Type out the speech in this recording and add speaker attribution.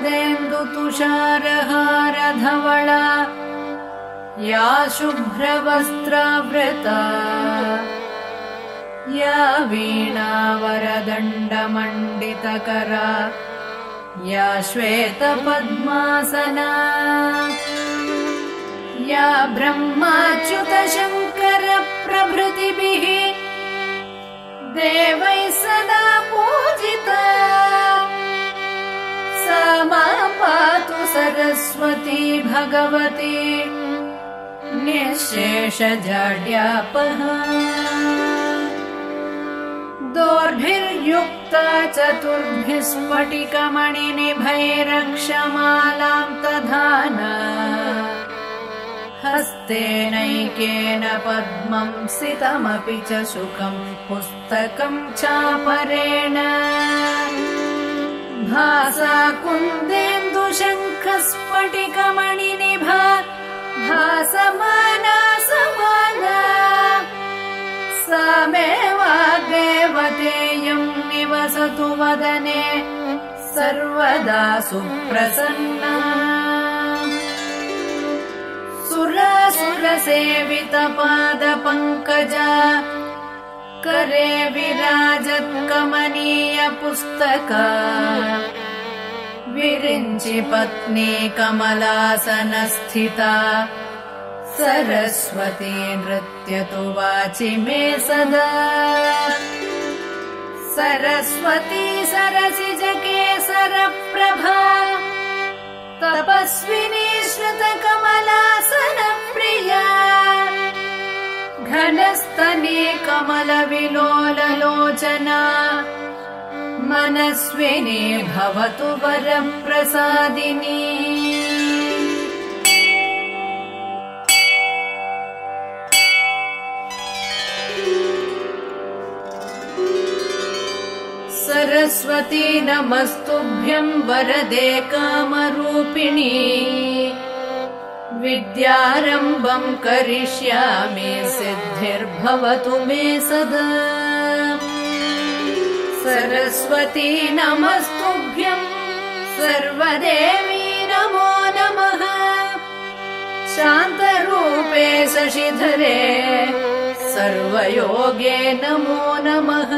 Speaker 1: कुन्देन्दु तुषारहारधवला या शुभ्रवस्त्रावृता या वीणावरदण्डमण्डितकरा या श्वेतपद्मासना या ब्रह्माच्युतशङ्कर प्रभृतिभिः देवैः सदा पूजिता सा मां पातु सरस्वती भगवती निःशेषजाड्यापहा दोर्भिर्युक्ता चतुर्भिः स्फटिकमणिनिभैरक्षमालां तधाना हस्तेनैकेन पद्मं सितमपि च शुकं पुस्तकं चापरेण भासा कुन्देन्दुशङ्खस्फटिकमणिनिभा भासमाना समाना सा मे वाग्देवतेयं निवसतु वदने सर्वदा सुप्रसन्ना सुरासुरसेवितपादपङ्कजा करे विराजत्कमनीय पुस्तका विरिञ्चि पत्नी कमलासनस्थिता सरस्वती नृत्यतु वाचि मे सदा सरस्वती सरसिजकेसरप्रभा तपस्विनी श्रुतकमलासनप्रिया घनस्तनी कमलविलोललोचना मनस्विनी भवतु वरप्रसादिनी सरस्वती नमस्तुभ्यं वरदे कामरूपिणी विद्यारम्भं करिष्यामि सिद्धिर्भवतु मे सदा सरस्वती नमस्तुभ्यं सर्वदेवी नमो नमः शान्तरूपे शशिधरे सर्वयोगे नमो नमः।